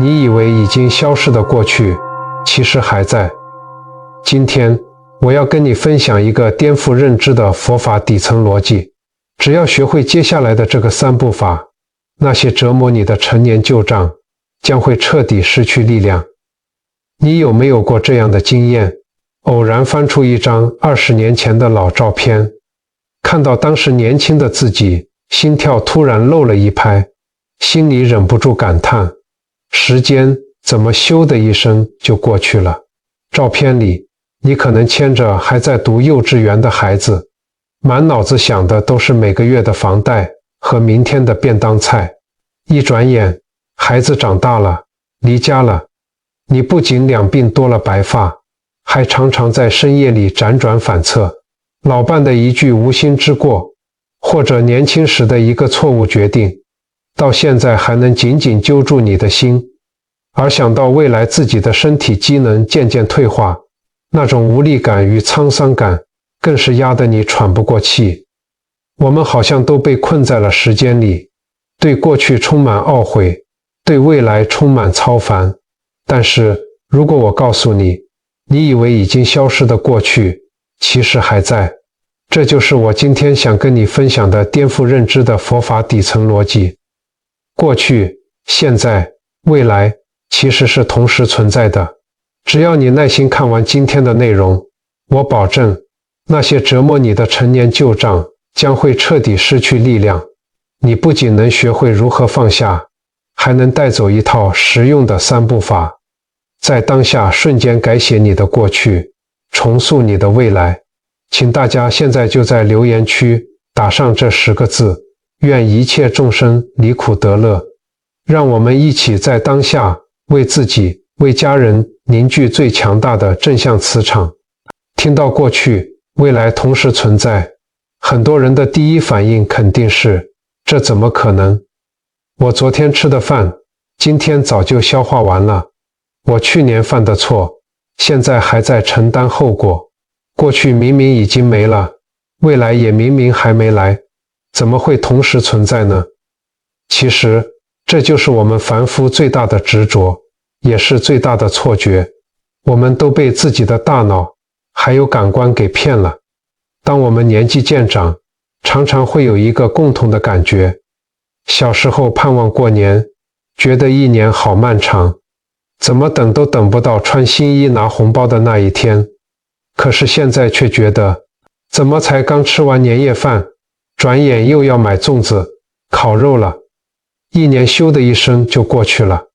你以为已经消失的过去，其实还在。今天我要跟你分享一个颠覆认知的佛法底层逻辑，只要学会接下来的这个3步法，那些折磨你的陈年旧账将会彻底失去力量。你有没有过这样的经验？偶然翻出一张20年前的老照片，看到当时年轻的自己，心跳突然漏了一拍，心里忍不住感叹，时间怎么咻的一声就过去了。照片里，你可能牵着还在读幼稚园的孩子，满脑子想的都是每个月的房贷和明天的便当菜。一转眼，孩子长大了，离家了，你不仅两鬓多了白发，还常常在深夜里辗转反侧。老伴的一句无心之过，或者年轻时的一个错误决定，到现在还能紧紧揪住你的心。而想到未来自己的身体机能渐渐退化，那种无力感与沧桑感更是压得你喘不过气。我们好像都被困在了时间里，对过去充满懊悔，对未来充满操烦。但是如果我告诉你，你以为已经消失的过去，其实还在。这就是我今天想跟你分享的颠覆认知的佛法底层逻辑。过去、现在、未来其实是同时存在的。只要你耐心看完今天的内容，我保证，那些折磨你的陈年旧账将会彻底失去力量。你不仅能学会如何放下，还能带走一套实用的3步法，在当下瞬间改写你的过去，重塑你的未来。请大家现在就在留言区打上这10个字：愿一切众生离苦得乐。让我们一起在当下为自己、为家人凝聚最强大的正向磁场。听到过去、未来同时存在，很多人的第一反应肯定是：这怎么可能？我昨天吃的饭，今天早就消化完了。我去年犯的错，现在还在承担后果。过去明明已经没了，未来也明明还没来，怎么会同时存在呢？其实，这就是我们凡夫最大的执着，也是最大的错觉。我们都被自己的大脑还有感官给骗了。当我们年纪渐长，常常会有一个共同的感觉：小时候盼望过年，觉得一年好漫长，怎么等都等不到穿新衣拿红包的那一天。可是现在却觉得，怎么才刚吃完年夜饭，转眼又要买粽子、烤肉了，一年咻的一声就过去了。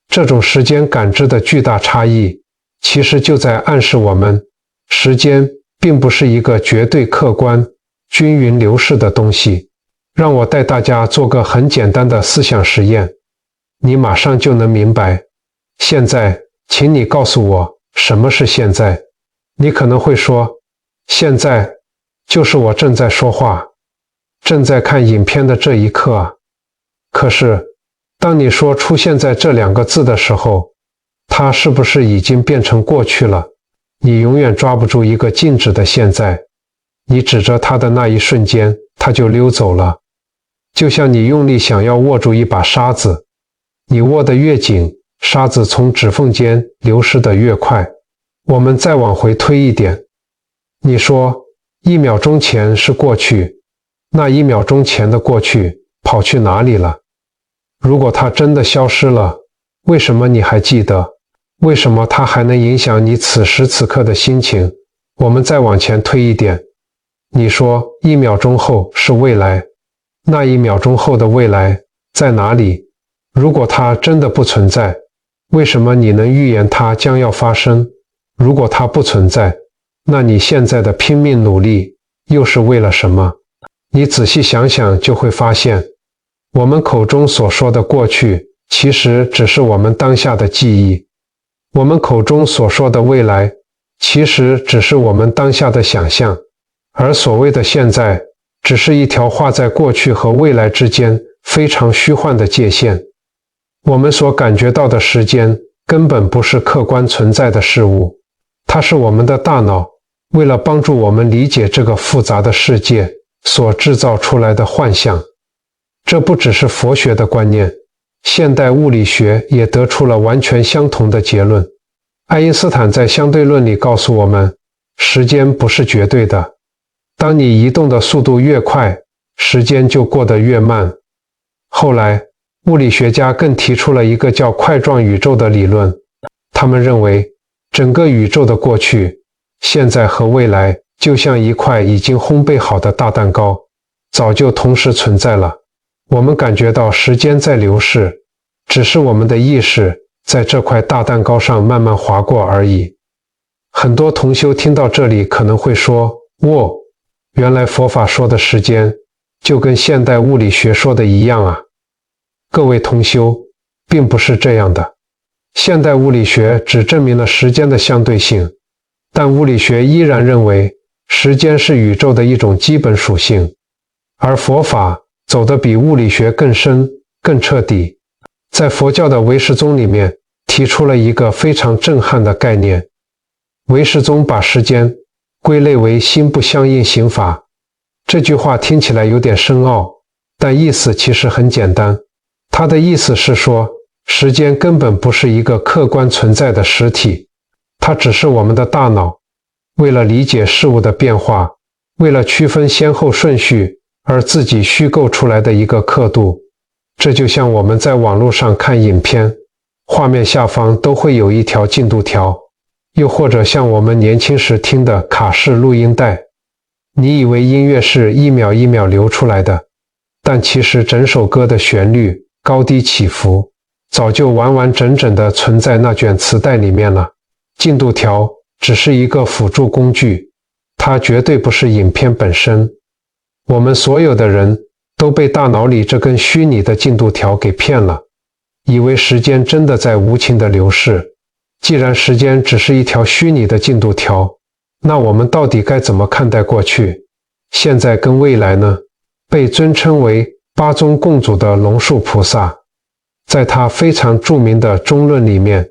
这种时间感知的巨大差异，其实就在暗示我们，时间并不是一个绝对客观、均匀流逝的东西。让我带大家做个很简单的思想实验，你马上就能明白。现在，请你告诉我，什么是现在？你可能会说，现在就是我正在说话，正在看影片的这一刻啊。可是，当你说出现在这2个字的时候，它是不是已经变成过去了？你永远抓不住一个静止的现在，你指着它的那一瞬间，它就溜走了。就像你用力想要握住一把沙子，你握得越紧，沙子从指缝间流失得越快。我们再往回推一点，你说1秒钟前是过去，那1秒钟前的过去跑去哪里了？如果它真的消失了，为什么你还记得？为什么它还能影响你此时此刻的心情？我们再往前推一点，你说1秒钟后是未来，那1秒钟后的未来在哪里？如果它真的不存在，为什么你能预言它将要发生？如果它不存在，那你现在的拼命努力又是为了什么？你仔细想想就会发现，我们口中所说的过去，其实只是我们当下的记忆；我们口中所说的未来，其实只是我们当下的想象；而所谓的现在，只是一条画在过去和未来之间非常虚幻的界限。我们所感觉到的时间，根本不是客观存在的事物。它是我们的大脑为了帮助我们理解这个复杂的世界所制造出来的幻象。这不只是佛学的观念，现代物理学也得出了完全相同的结论。爱因斯坦在相对论里告诉我们，时间不是绝对的，当你移动的速度越快，时间就过得越慢。后来，物理学家更提出了一个叫块状宇宙的理论，他们认为整个宇宙的过去、现在和未来就像一块已经烘焙好的大蛋糕，早就同时存在了。我们感觉到时间在流逝，只是我们的意识在这块大蛋糕上慢慢划过而已。很多同修听到这里可能会说，原来佛法说的时间就跟现代物理学说的一样啊。各位同修，并不是这样的。现代物理学只证明了时间的相对性，但物理学依然认为时间是宇宙的一种基本属性，而佛法走得比物理学更深、更彻底。在佛教的唯识宗里面，提出了一个非常震撼的概念。唯识宗把时间归类为心不相应行法。这句话听起来有点深奥，但意思其实很简单。它的意思是说，时间根本不是一个客观存在的实体，它只是我们的大脑为了理解事物的变化，为了区分先后顺序而自己虚构出来的一个刻度。这就像我们在网络上看影片，画面下方都会有一条进度条，又或者像我们年轻时听的卡式录音带，你以为音乐是一秒一秒流出来的，但其实整首歌的旋律高低起伏早就完完整整地存在那卷磁带里面了。进度条只是一个辅助工具，它绝对不是影片本身。我们所有的人都被大脑里这根虚拟的进度条给骗了，以为时间真的在无情地流逝。既然时间只是一条虚拟的进度条，那我们到底该怎么看待过去、现在跟未来呢？被尊称为八宗共主的龙树菩萨，在他非常著名的中论里面，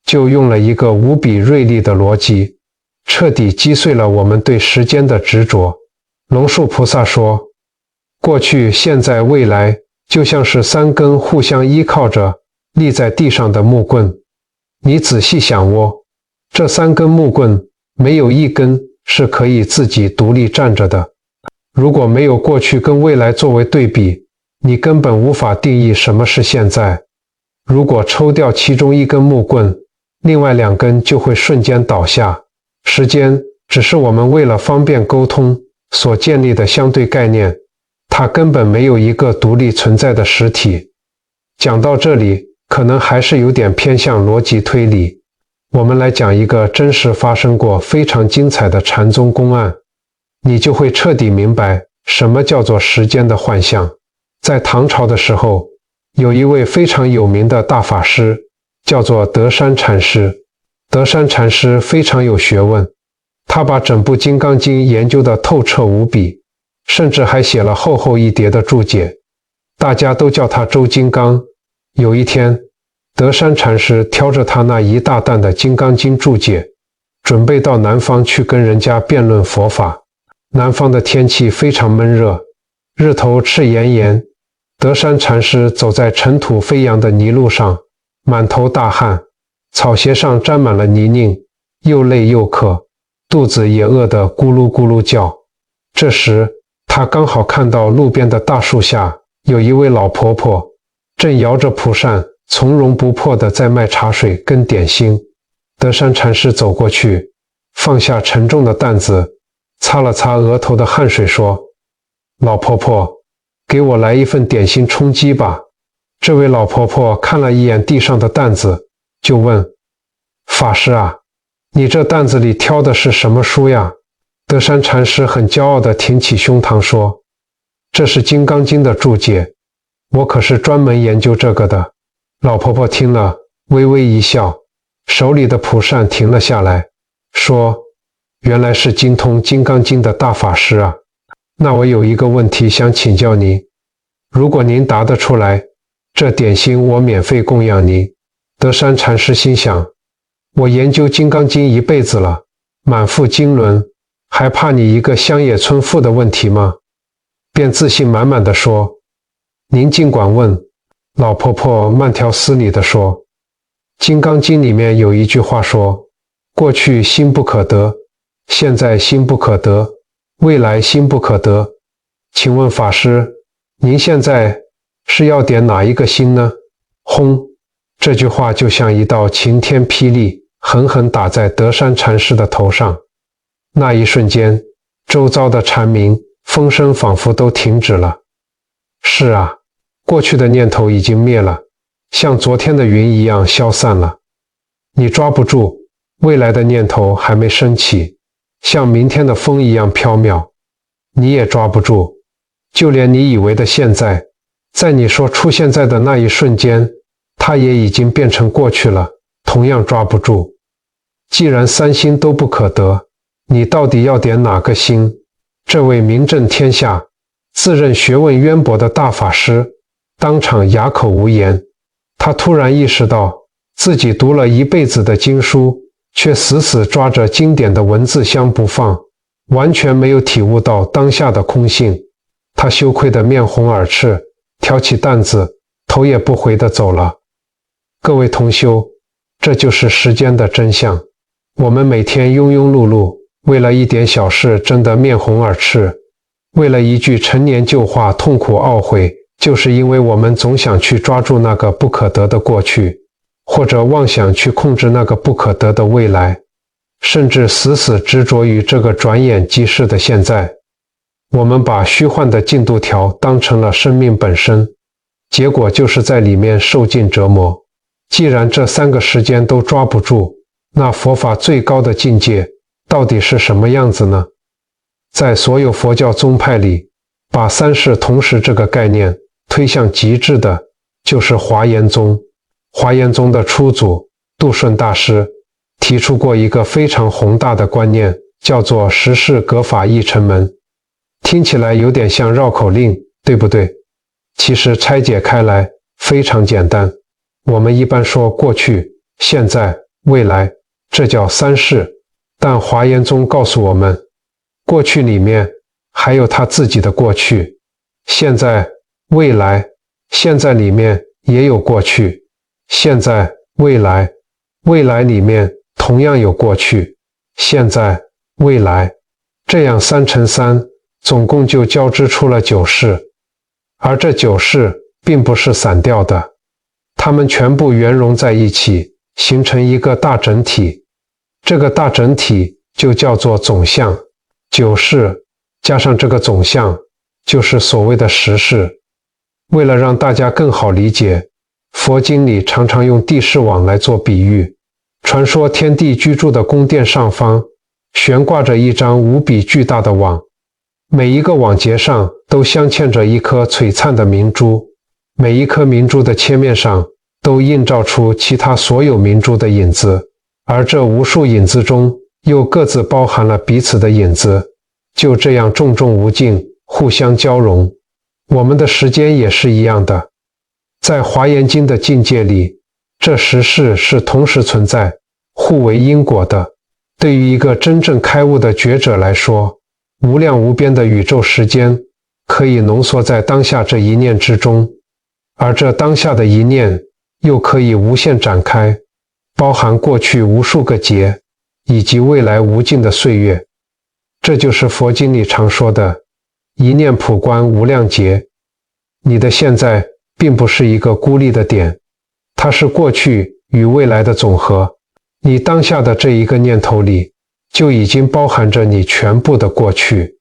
就用了一个无比锐利的逻辑，彻底击碎了我们对时间的执着。龙树菩萨说，过去、现在、未来就像是三根互相依靠着立在地上的木棍，你仔细想这三根木棍没有一根是可以自己独立站着的。如果没有过去跟未来作为对比，你根本无法定义什么是现在。如果抽掉其中一根木棍，另外两根就会瞬间倒下。时间只是我们为了方便沟通所建立的相对概念，它根本没有一个独立存在的实体。讲到这里，可能还是有点偏向逻辑推理。我们来讲一个真实发生过非常精彩的禅宗公案，你就会彻底明白什么叫做时间的幻象。在唐朝的时候，有一位非常有名的大法师，叫做德山禅师。德山禅师非常有学问，他把整部《金刚经》研究得透彻无比，甚至还写了厚厚一叠的注解，大家都叫他周金刚。有一天，德山禅师挑着他那一大担的《金刚经》注解，准备到南方去跟人家辩论佛法。南方的天气非常闷热，日头赤炎炎，德山禅师走在尘土飞扬的泥路上，满头大汗，草鞋上沾满了泥泞，又累又渴，肚子也饿得咕噜咕噜叫。这时，他刚好看到路边的大树下有一位老婆婆，正摇着蒲扇，从容不迫地在卖茶水跟点心。德山禅师走过去，放下沉重的担子，擦了擦额头的汗水，说：“老婆婆，给我来一份点心充饥吧。”这位老婆婆看了一眼地上的担子，就问：“法师啊，你这担子里挑的是什么书呀？”德山禅师很骄傲地挺起胸膛说：“这是《金刚经》的注解，我可是专门研究这个的。”老婆婆听了，微微一笑，手里的蒲扇停了下来，说：“原来是精通《金刚经》的大法师啊，那我有一个问题想请教您，如果您答得出来，这点心我免费供养您。”德山禅师心想，我研究《金刚经》一辈子了，满腹经纶，还怕你一个乡野村妇的问题吗？便自信满满地说：“您尽管问，老婆婆慢条斯理地说，《金刚经》里面有一句话说，过去心不可得，现在心不可得，未来心不可得。请问法师，您现在是要点哪一个心呢？轰！这句话就像一道晴天霹雳，狠狠打在德山禅师的头上。那一瞬间，周遭的禅民风声仿佛都停止了。是啊，过去的念头已经灭了，像昨天的云一样消散了。你抓不住，未来的念头还没升起，像明天的风一样飘渺。你也抓不住，就连你以为的现在，在你说出现在的那一瞬间，它也已经变成过去了，同样抓不住。既然三心都不可得，你到底要点哪个心？这位名震天下、自认学问渊博的大法师当场哑口无言。他突然意识到，自己读了一辈子的经书，却死死抓着经典的文字香不放，完全没有体悟到当下的空性。他羞愧得面红耳赤，挑起担子，头也不回地走了。各位同修，这就是时间的真相。我们每天庸庸碌碌，为了一点小事争得面红耳赤，为了一句陈年旧话痛苦懊悔，就是因为我们总想去抓住那个不可得的过去，或者妄想去控制那个不可得的未来，甚至死死执着于这个转眼即逝的现在。我们把虚幻的进度条当成了生命本身，结果就是在里面受尽折磨。既然这三个时间都抓不住，那佛法最高的境界到底是什么样子呢？在所有佛教宗派里，把三世同时这个概念推向极致的，就是华严宗。华严宗的初祖杜顺大师提出过一个非常宏大的观念，叫做十世格法一乘门。听起来有点像绕口令，对不对？其实拆解开来非常简单。我们一般说过去、现在、未来，这叫三世。但华严宗告诉我们，过去里面还有他自己的过去，现在、未来，现在里面也有过去，现在、未来，未来里面同样有过去，现在、未来，这样3乘3，总共就交织出了9世。而这9世并不是散掉的，它们全部圆融在一起，形成一个大整体。这个大整体就叫做总相。9世加上这个总相，就是所谓的10世。为了让大家更好理解，佛经里常常用地势网来做比喻。传说天帝居住的宫殿上方悬挂着一张无比巨大的网，每一个网结上都镶嵌着一颗璀璨的明珠，每一颗明珠的切面上都映照出其他所有明珠的影子，而这无数影子中又各自包含了彼此的影子，就这样众众无尽，互相交融。我们的时间也是一样的，在华严经的境界里，这10世是同时存在，互为因果的。对于一个真正开悟的觉者来说，无量无边的宇宙时间可以浓缩在当下这一念之中，而这当下的一念又可以无限展开，包含过去无数个劫，以及未来无尽的岁月。这就是佛经里常说的一念普观无量劫。你的现在并不是一个孤立的点，它是过去与未来的总和。你当下的这一个念头里，就已经包含着你全部的过去，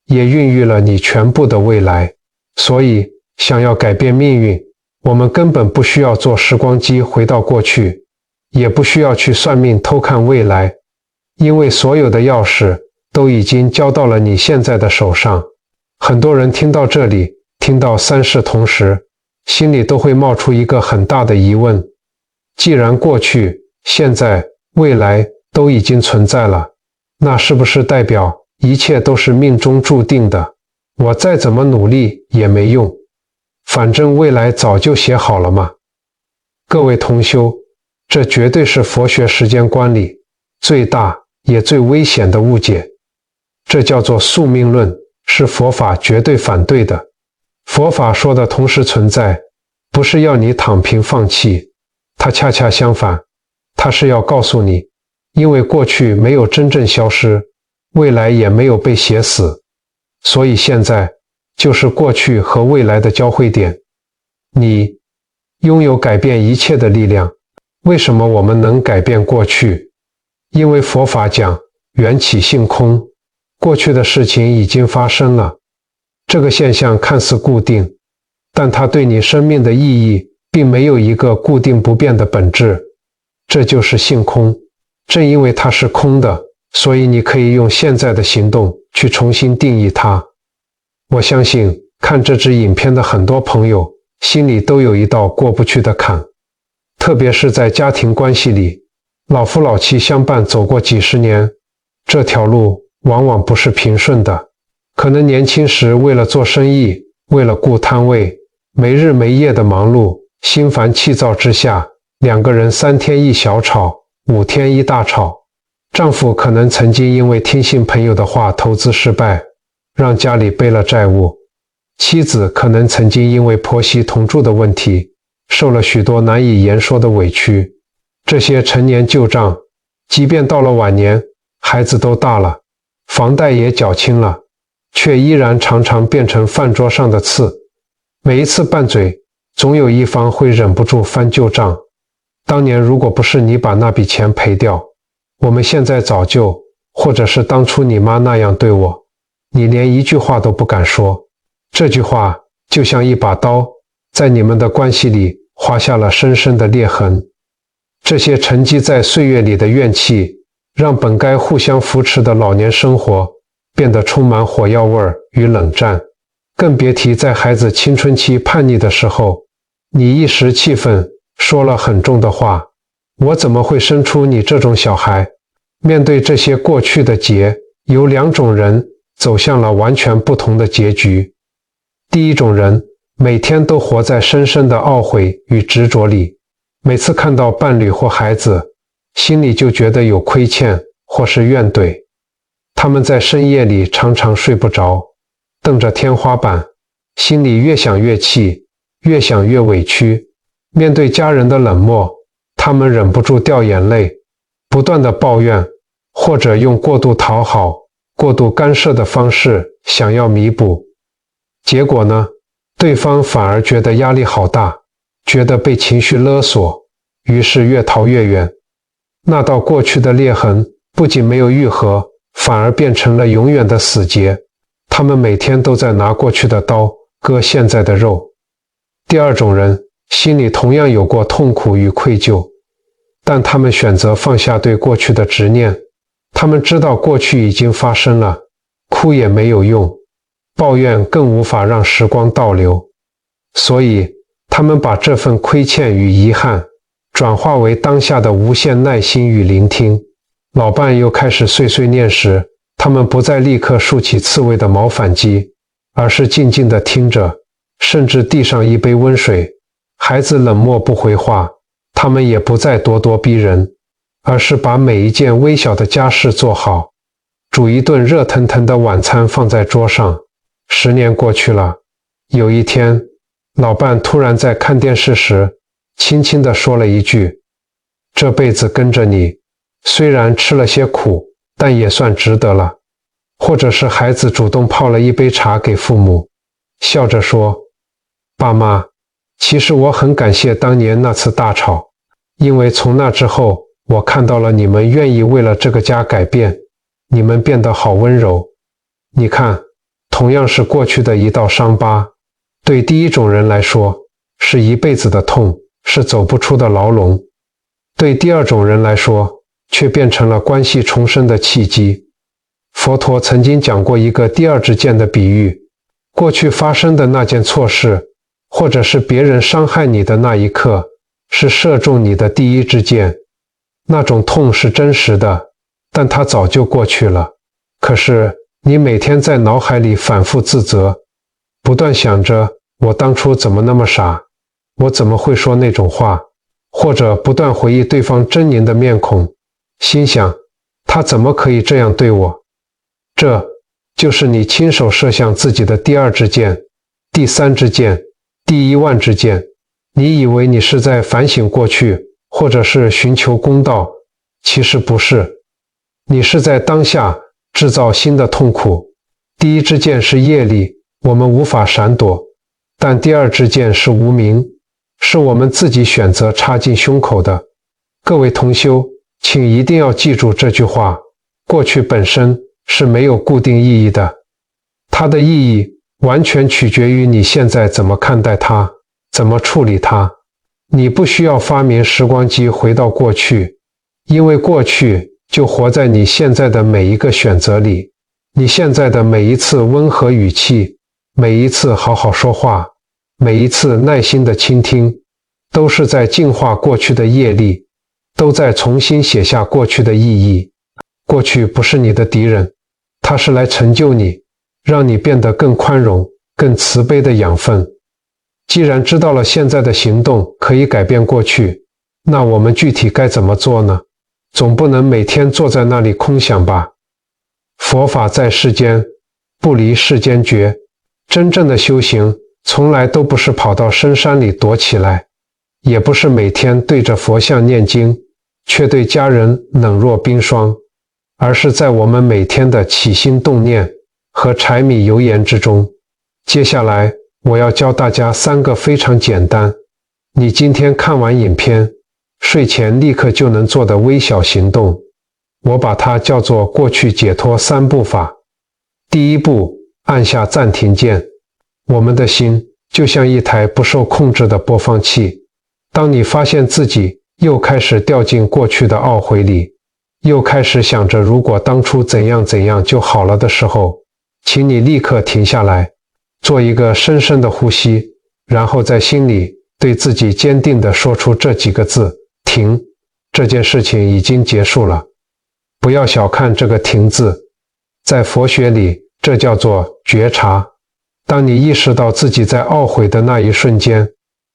也孕育了你全部的未来。所以，想要改变命运，我们根本不需要坐时光机回到过去，也不需要去算命偷看未来，因为所有的钥匙都已经交到了你现在的手上。很多人听到这里，听到3世同时，心里都会冒出一个很大的疑问：既然过去、现在、未来都已经存在了，那是不是代表一切都是命中注定的？我再怎么努力也没用，反正未来早就写好了嘛。各位同修，这绝对是佛学时间观里最大也最危险的误解。这叫做宿命论，是佛法绝对反对的。佛法说的同时存在，不是要你躺平放弃，它恰恰相反，它是要告诉你，因为过去没有真正消失，未来也没有被写死，所以现在就是过去和未来的交汇点。你拥有改变一切的力量。为什么我们能改变过去？因为佛法讲缘起性空，过去的事情已经发生了。这个现象看似固定，但它对你生命的意义并没有一个固定不变的本质，这就是性空。正因为它是空的，所以你可以用现在的行动去重新定义它。我相信看这支影片的很多朋友心里都有一道过不去的坎，特别是在家庭关系里，老夫老妻相伴走过几十年，这条路往往不是平顺的。可能年轻时为了做生意，为了顾摊位，没日没夜的忙碌，心烦气躁之下，两个人3天一小吵，5天一大吵。丈夫可能曾经因为听信朋友的话投资失败，让家里背了债务。妻子可能曾经因为婆媳同住的问题，受了许多难以言说的委屈。这些陈年旧账，即便到了晚年，孩子都大了，房贷也缴清了，却依然常常变成饭桌上的刺。每一次拌嘴，总有一方会忍不住翻旧账。当年如果不是你把那笔钱赔掉，我们现在早就，或者是当初你妈那样对我，你连一句话都不敢说。这句话就像一把刀，在你们的关系里划下了深深的裂痕。这些沉积在岁月里的怨气，让本该互相扶持的老年生活变得充满火药味与冷战。更别提在孩子青春期叛逆的时候，你一时气愤说了很重的话，我怎么会生出你这种小孩？面对这些过去的结，有2种人走向了完全不同的结局。第一种人每天都活在深深的懊悔与执着里，每次看到伴侣或孩子，心里就觉得有亏欠或是怨怼。他们在深夜里常常睡不着，瞪着天花板，心里越想越气，越想越委屈。面对家人的冷漠，他们忍不住掉眼泪，不断的抱怨，或者用过度讨好、过度干涉的方式想要弥补。结果呢，对方反而觉得压力好大，觉得被情绪勒索，于是越逃越远。那道过去的裂痕不仅没有愈合，反而变成了永远的死结。他们每天都在拿过去的刀割现在的肉。第二种人心里同样有过痛苦与愧疚，但他们选择放下对过去的执念。他们知道过去已经发生了，哭也没有用，抱怨更无法让时光倒流，所以他们把这份亏欠与遗憾转化为当下的无限耐心与聆听。老伴又开始碎碎念时，他们不再立刻竖起刺猬的毛反击，而是静静地听着，甚至递上一杯温水。孩子冷漠不回话，他们也不再咄咄逼人，而是把每一件微小的家事做好，煮一顿热腾腾的晚餐放在桌上。10年过去了，有一天，老伴突然在看电视时，轻轻地说了一句：“这辈子跟着你，虽然吃了些苦，但也算值得了。”或者是孩子主动泡了一杯茶给父母，笑着说：“爸妈，其实我很感谢当年那次大吵，因为从那之后，我看到了你们愿意为了这个家改变，你们变得好温柔。你看，同样是过去的一道伤疤，对第一种人来说，是一辈子的痛，是走不出的牢笼；对第二种人来说，却变成了关系重生的契机。”佛陀曾经讲过一个第二支箭的比喻，过去发生的那件错事，或者是别人伤害你的那一刻，是射中你的第一支箭。那种痛是真实的，但它早就过去了。可是你每天在脑海里反复自责，不断想着我当初怎么那么傻，我怎么会说那种话，或者不断回忆对方狰狞的面孔，心想他怎么可以这样对我。这就是你亲手射向自己的第二支箭、第3支箭、第1万支箭，你以为你是在反省过去，或者是寻求公道，其实不是。你是在当下制造新的痛苦。第一支箭是业力，我们无法闪躲，但第二支箭是无明，是我们自己选择插进胸口的。各位同修，请一定要记住这句话，过去本身是没有固定意义的，它的意义完全取决于你现在怎么看待它，怎么处理它。你不需要发明时光机回到过去，因为过去就活在你现在的每一个选择里。你现在的每一次温和语气，每一次好好说话，每一次耐心的倾听，都是在净化过去的业力，都在重新写下过去的意义。过去不是你的敌人，它是来成就你，让你变得更宽容、更慈悲的养分。既然知道了现在的行动可以改变过去，那我们具体该怎么做呢？总不能每天坐在那里空想吧。佛法在世间，不离世间觉。真正的修行从来都不是跑到深山里躲起来，也不是每天对着佛像念经，却对家人冷若冰霜，而是在我们每天的起心动念和柴米油盐之中。接下来我要教大家3个非常简单，你今天看完影片，睡前立刻就能做的微小行动。我把它叫做过去解脱3步法。第一步，按下暂停键。我们的心就像一台不受控制的播放器，当你发现自己又开始掉进过去的懊悔里，又开始想着如果当初怎样怎样就好了的时候，请你立刻停下来，做一个深深的呼吸，然后在心里对自己坚定地说出这几个字：停，这件事情已经结束了。不要小看这个停字，在佛学里这叫做觉察。当你意识到自己在懊悔的那一瞬间，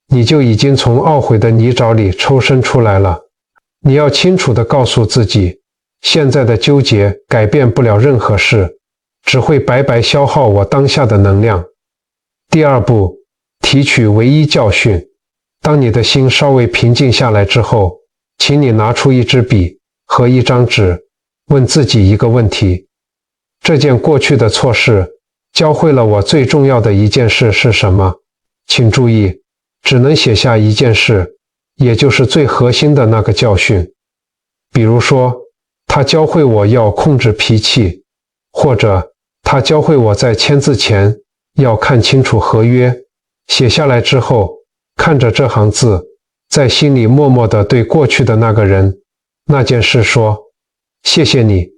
你就已经从懊悔的泥沼里抽身出来了。你要清楚地告诉自己，现在的纠结改变不了任何事，只会白白消耗我当下的能量。第二步，提取唯一教训。当你的心稍微平静下来之后，请你拿出一支笔和一张纸，问自己一个问题：这件过去的错事教会了我最重要的一件事是什么？请注意，只能写下一件事，也就是最核心的那个教训。比如说，它教会我要控制脾气，或者它教会我在签字前要看清楚合约。写下来之后，看着这行字，在心里默默地对过去的那个人、那件事说：谢谢你，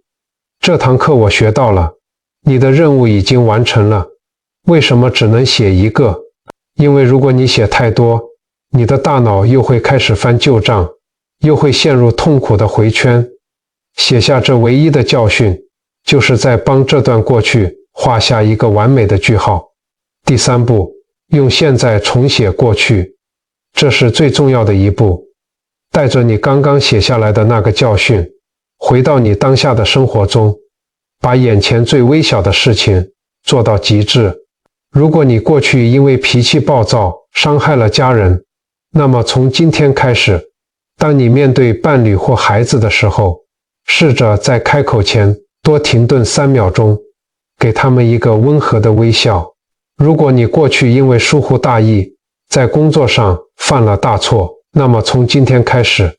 这堂课我学到了，你的任务已经完成了。为什么只能写一个？因为如果你写太多，你的大脑又会开始翻旧账，又会陷入痛苦的回圈。写下这唯一的教训，就是在帮这段过去画下一个完美的句号。第3步，用现在重写过去，这是最重要的一步。带着你刚刚写下来的那个教训，回到你当下的生活中，把眼前最微小的事情做到极致。如果你过去因为脾气暴躁伤害了家人，那么从今天开始，当你面对伴侣或孩子的时候，试着在开口前多停顿3秒钟，给他们一个温和的微笑。如果你过去因为疏忽大意，在工作上犯了大错，那么从今天开始，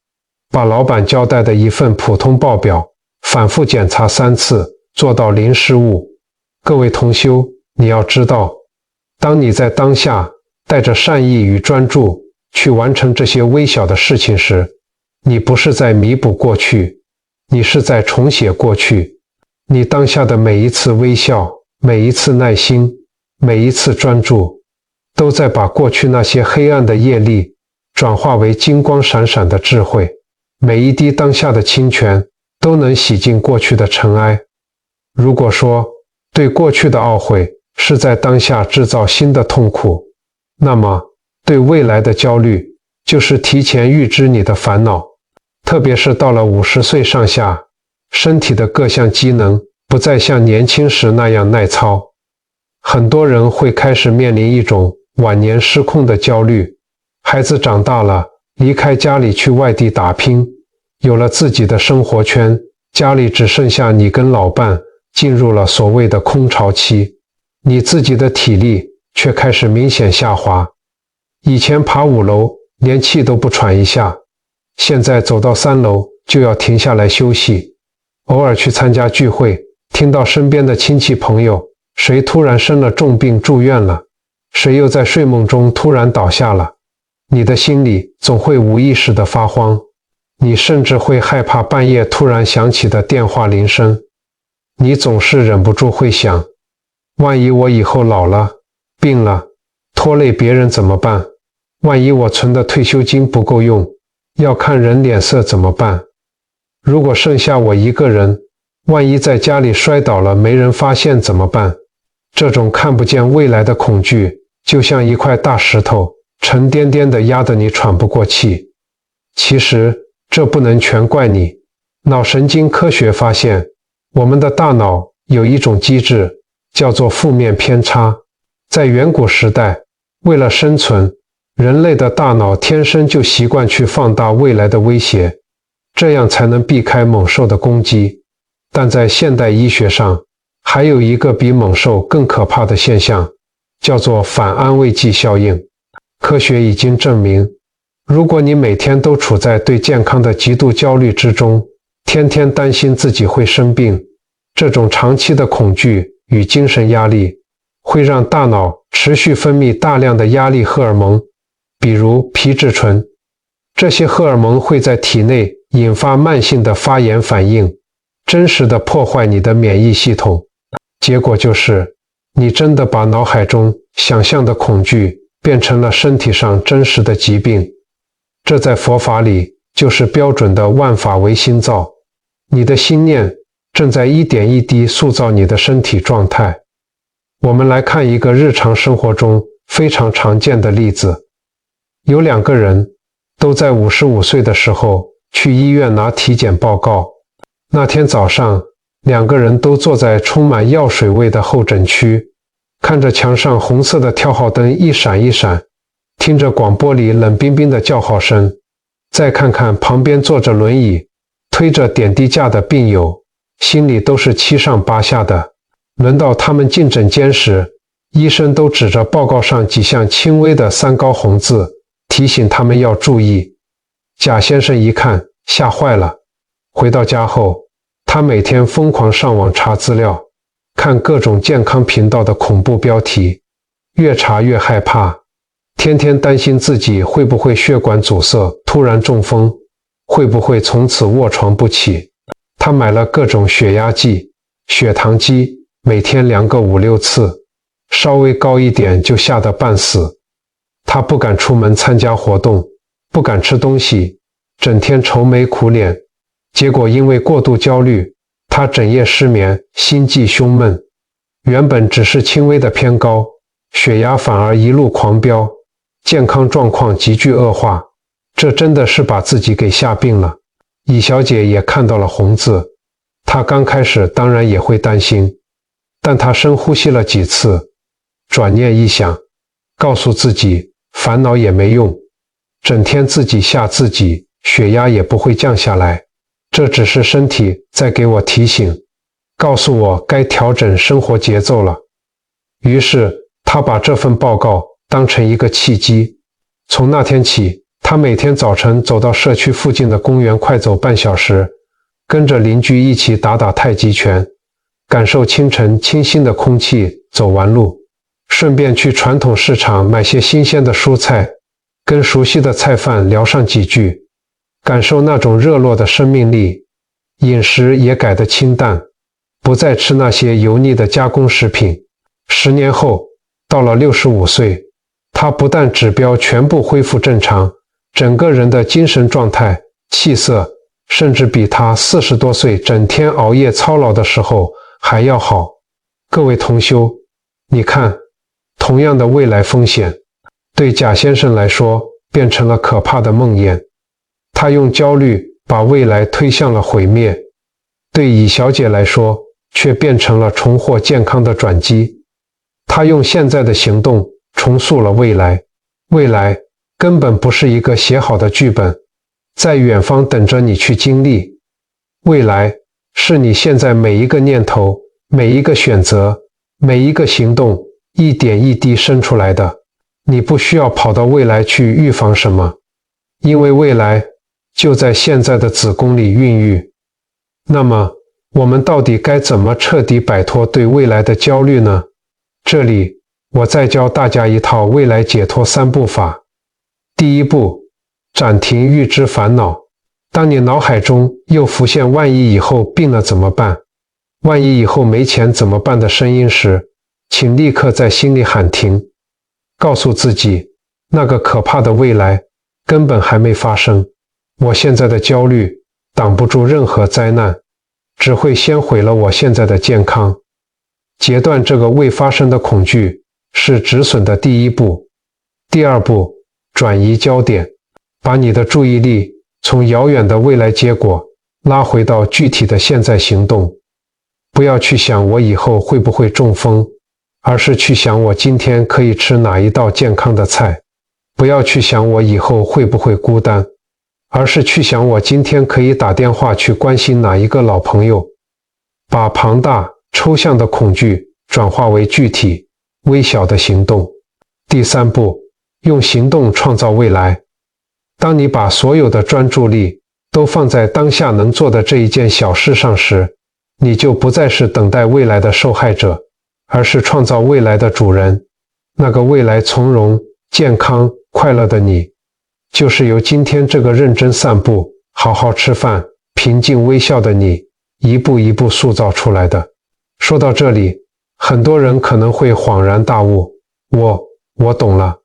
把老板交代的一份普通报表反复检查3次，做到零失误。各位同修，你要知道，当你在当下带着善意与专注去完成这些微小的事情时，你不是在弥补过去，你是在重写过去。你当下的每一次微笑，每一次耐心，每一次专注，都在把过去那些黑暗的业力转化为金光闪闪的智慧。每一滴当下的清泉都能洗净过去的尘埃。如果说对过去的懊悔是在当下制造新的痛苦，那么对未来的焦虑就是提前预知你的烦恼。特别是到了50岁上下，身体的各项机能不再像年轻时那样耐操，很多人会开始面临一种晚年失控的焦虑，孩子长大了，离开家里去外地打拼，有了自己的生活圈，家里只剩下你跟老伴，进入了所谓的空巢期，你自己的体力却开始明显下滑。以前爬5楼连气都不喘一下，现在走到3楼就要停下来休息。偶尔去参加聚会，听到身边的亲戚朋友，谁突然生了重病住院了，谁又在睡梦中突然倒下了，你的心里总会无意识地发慌，你甚至会害怕半夜突然响起的电话铃声。你总是忍不住会想，万一我以后老了，病了，拖累别人怎么办？万一我存的退休金不够用，要看人脸色怎么办？如果剩下我一个人，万一在家里摔倒了没人发现怎么办？这种看不见未来的恐惧，就像一块大石头，沉甸甸地压得你喘不过气。其实这不能全怪你。脑神经科学发现，我们的大脑有一种机制，叫做负面偏差。在远古时代，为了生存，人类的大脑天生就习惯去放大未来的威胁，这样才能避开猛兽的攻击。但在现代医学上，还有一个比猛兽更可怕的现象，叫做反安慰剂效应。科学已经证明，如果你每天都处在对健康的极度焦虑之中，天天担心自己会生病，这种长期的恐惧与精神压力会让大脑持续分泌大量的压力荷尔蒙，比如皮质醇。这些荷尔蒙会在体内引发慢性的发炎反应，真实的破坏你的免疫系统。结果就是，你真的把脑海中想象的恐惧变成了身体上真实的疾病。这在佛法里就是标准的万法唯心造，你的心念正在一点一滴塑造你的身体状态。我们来看一个日常生活中非常常见的例子。有2个人都在55岁的时候去医院拿体检报告。那天早上，2个人都坐在充满药水味的候诊区，看着墙上红色的跳号灯一闪一闪，听着广播里冷冰冰的叫号声，再看看旁边坐着轮椅推着点滴架的病友，心里都是七上八下的。轮到他们进诊间时，医生都指着报告上几项轻微的3高红字，提醒他们要注意。贾先生一看，吓坏了。回到家后，他每天疯狂上网查资料，看各种健康频道的恐怖标题，越查越害怕，天天担心自己会不会血管阻塞，突然中风，会不会从此卧床不起。他买了各种血压计、血糖机，每天量个5、6次，稍微高一点就吓得半死。他不敢出门参加活动，不敢吃东西，整天愁眉苦脸。结果因为过度焦虑，他整夜失眠，心悸胸闷。原本只是轻微的偏高，血压反而一路狂飙，健康状况急剧恶化。这真的是把自己给吓病了。乙小姐也看到了红字，她刚开始当然也会担心，但她深呼吸了几次，转念一想，告诉自己烦恼也没用，整天自己吓自己，血压也不会降下来，这只是身体在给我提醒，告诉我该调整生活节奏了。于是她把这份报告当成一个契机，从那天起，她每天早晨走到社区附近的公园快走半小时，跟着邻居一起打打太极拳，感受清晨清新的空气，走完路，顺便去传统市场买些新鲜的蔬菜，跟熟悉的菜贩聊上几句，感受那种热络的生命力。饮食也改得清淡，不再吃那些油腻的加工食品。10年后，到了65岁，他不但指标全部恢复正常，整个人的精神状态、气色，甚至比他40多岁整天熬夜操劳的时候还要好。各位同修，你看，同样的未来风险，对贾先生来说变成了可怕的梦魇。他用焦虑把未来推向了毁灭，对乙小姐来说却变成了重获健康的转机。她用现在的行动重塑了未来，未来根本不是一个写好的剧本，在远方等着你去经历。未来是你现在每一个念头、每一个选择、每一个行动一点一滴生出来的。你不需要跑到未来去预防什么，因为未来就在现在的子宫里孕育。那么，我们到底该怎么彻底摆脱对未来的焦虑呢？这里，我再教大家一套未来解脱3步法。第一步，暂停预知烦恼。当你脑海中又浮现万一以后病了怎么办？万一以后没钱怎么办的声音时，请立刻在心里喊停，告诉自己，那个可怕的未来根本还没发生。我现在的焦虑挡不住任何灾难，只会先毁了我现在的健康。截断这个未发生的恐惧是止损的第一步。第二步，转移焦点，把你的注意力从遥远的未来结果拉回到具体的现在行动。不要去想我以后会不会中风，而是去想我今天可以吃哪一道健康的菜。不要去想我以后会不会孤单，而是去想我今天可以打电话去关心哪一个老朋友。把庞大抽象的恐惧转化为具体微小的行动。第三步，用行动创造未来。当你把所有的专注力都放在当下能做的这一件小事上时，你就不再是等待未来的受害者，而是创造未来的主人。那个未来从容、健康、快乐的你，就是由今天这个认真散步、好好吃饭、平静微笑的你，一步一步塑造出来的。说到这里，很多人可能会恍然大悟，我懂了。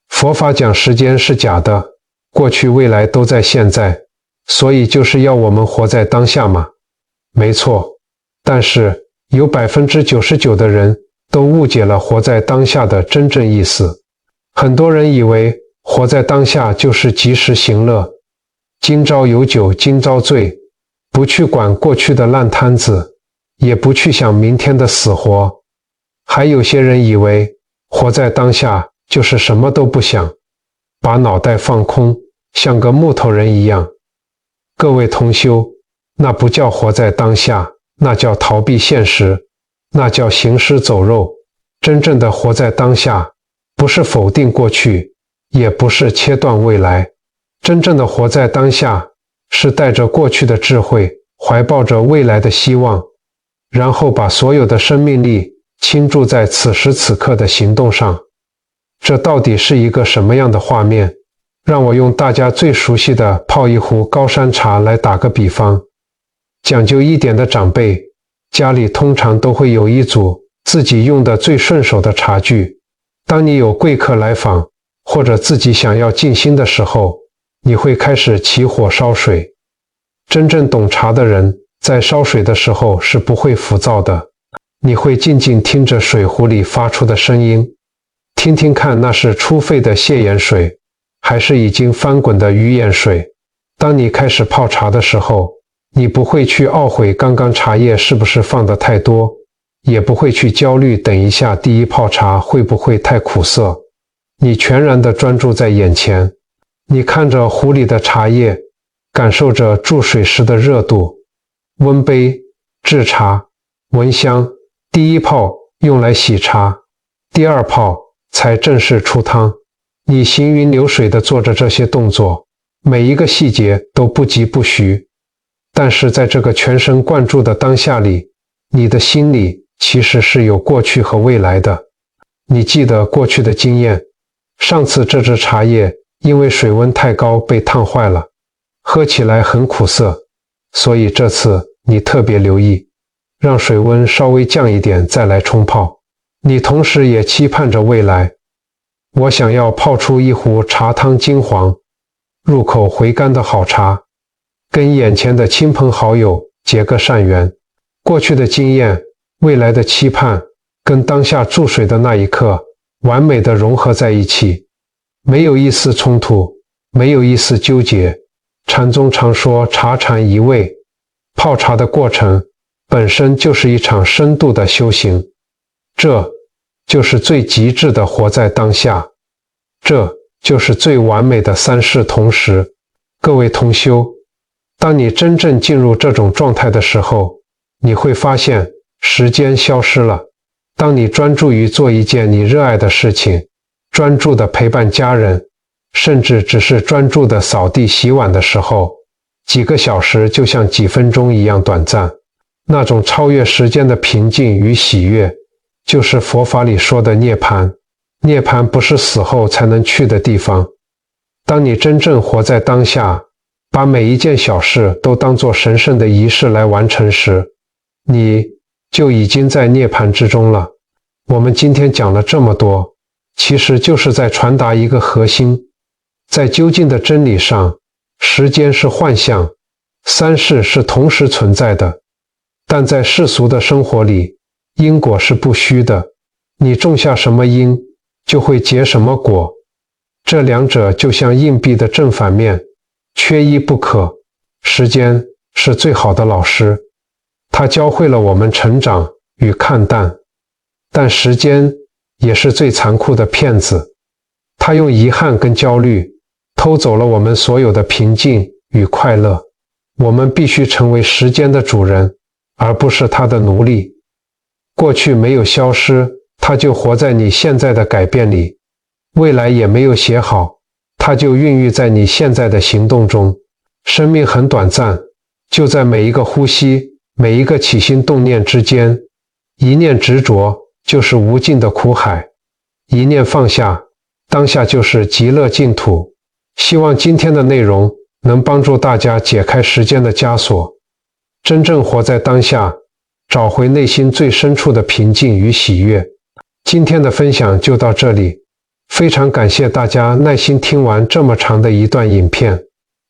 佛法讲时间是假的，过去未来都在现在，所以就是要我们活在当下嘛。没错，但是有99%的人都误解了活在当下的真正意思。很多人以为活在当下就是及时行乐，今朝有酒今朝醉，不去管过去的烂摊子，也不去想明天的死活。还有些人以为活在当下就是什么都不想，把脑袋放空，像个木头人一样。各位同修，那不叫活在当下，那叫逃避现实，那叫行尸走肉。真正的活在当下，不是否定过去，也不是切断未来。真正的活在当下，是带着过去的智慧，怀抱着未来的希望，然后把所有的生命力倾注在此时此刻的行动上。这到底是一个什么样的画面？让我用大家最熟悉的泡一壶高山茶来打个比方。讲究一点的长辈，家里通常都会有一组自己用的最顺手的茶具。当你有贵客来访，或者自己想要静心的时候，你会开始起火烧水。真正懂茶的人，在烧水的时候是不会浮躁的。你会静静听着水壶里发出的声音，听听看那是初沸的蟹盐水，还是已经翻滚的鱼眼水。当你开始泡茶的时候，你不会去懊悔刚刚茶叶是不是放得太多，也不会去焦虑等一下第一泡茶会不会太苦涩。你全然地专注在眼前，你看着壶里的茶叶，感受着注水时的热度，温杯、制茶、闻香。第一泡用来洗茶，第二泡才正式出汤。你行云流水地做着这些动作，每一个细节都不疾不徐。但是在这个全神贯注的当下里，你的心里其实是有过去和未来的。你记得过去的经验，上次这支茶叶因为水温太高被烫坏了，喝起来很苦涩，所以这次你特别留意，让水温稍微降一点再来冲泡。你同时也期盼着未来，我想要泡出一壶茶汤金黄、入口回甘的好茶，跟眼前的亲朋好友结个善缘。过去的经验，未来的期盼，跟当下注水的那一刻完美的融合在一起，没有一丝冲突，没有一丝纠结。禅宗常说茶禅一味，泡茶的过程本身就是一场深度的修行，这就是最极致的活在当下，这就是最完美的三世同时。各位同修，当你真正进入这种状态的时候，你会发现时间消失了。当你专注于做一件你热爱的事情，专注地陪伴家人，甚至只是专注地扫地洗碗的时候，几个小时就像几分钟一样短暂。那种超越时间的平静与喜悦，就是佛法里说的涅槃。涅槃不是死后才能去的地方。当你真正活在当下，把每一件小事都当作神圣的仪式来完成时，你就已经在涅槃之中了。我们今天讲了这么多，其实就是在传达一个核心，在究竟的真理上，时间是幻象，三世是同时存在的，但在世俗的生活里，因果是不虚的，你种下什么因，就会结什么果。这两者就像硬币的正反面，缺一不可。时间是最好的老师，它教会了我们成长与看淡，但时间也是最残酷的骗子，它用遗憾跟焦虑偷走了我们所有的平静与快乐。我们必须成为时间的主人，而不是它的奴隶。过去没有消失，它就活在你现在的改变里；未来也没有写好，它就孕育在你现在的行动中。生命很短暂，就在每一个呼吸，每一个起心动念之间。一念执着就是无尽的苦海，一念放下，当下就是极乐净土。希望今天的内容能帮助大家解开时间的枷锁，真正活在当下，找回内心最深处的平静与喜悦。今天的分享就到这里，非常感谢大家耐心听完这么长的一段影片。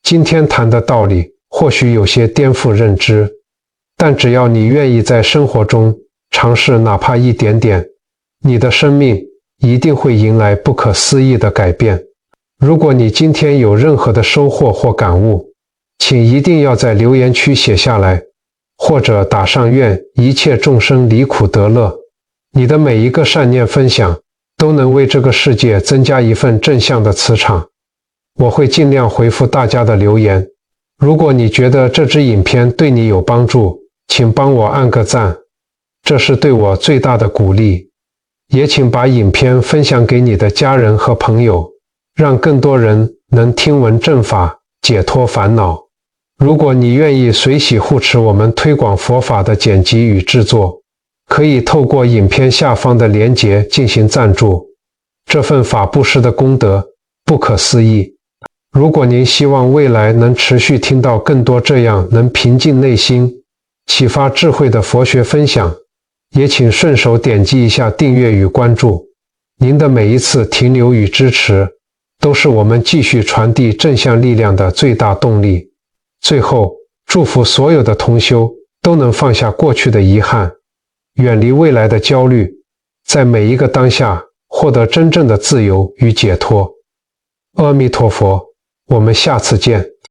今天谈的道理或许有些颠覆认知，但只要你愿意在生活中尝试哪怕一点点，你的生命一定会迎来不可思议的改变。如果你今天有任何的收获或感悟，请一定要在留言区写下来，或者打上愿一切众生离苦得乐。你的每一个善念分享都能为这个世界增加一份正向的磁场。我会尽量回复大家的留言。如果你觉得这支影片对你有帮助，请帮我按个赞，这是对我最大的鼓励。也请把影片分享给你的家人和朋友，让更多人能听闻正法，解脱烦恼。如果你愿意随喜护持我们推广佛法的剪辑与制作，可以透过影片下方的连结进行赞助。这份法布施的功德不可思议。如果您希望未来能持续听到更多这样能平静内心、启发智慧的佛学分享，也请顺手点击一下订阅与关注。您的每一次停留与支持，都是我们继续传递正向力量的最大动力。最后，祝福所有的同修都能放下过去的遗憾，远离未来的焦虑，在每一个当下获得真正的自由与解脱。阿弥陀佛，我们下次见。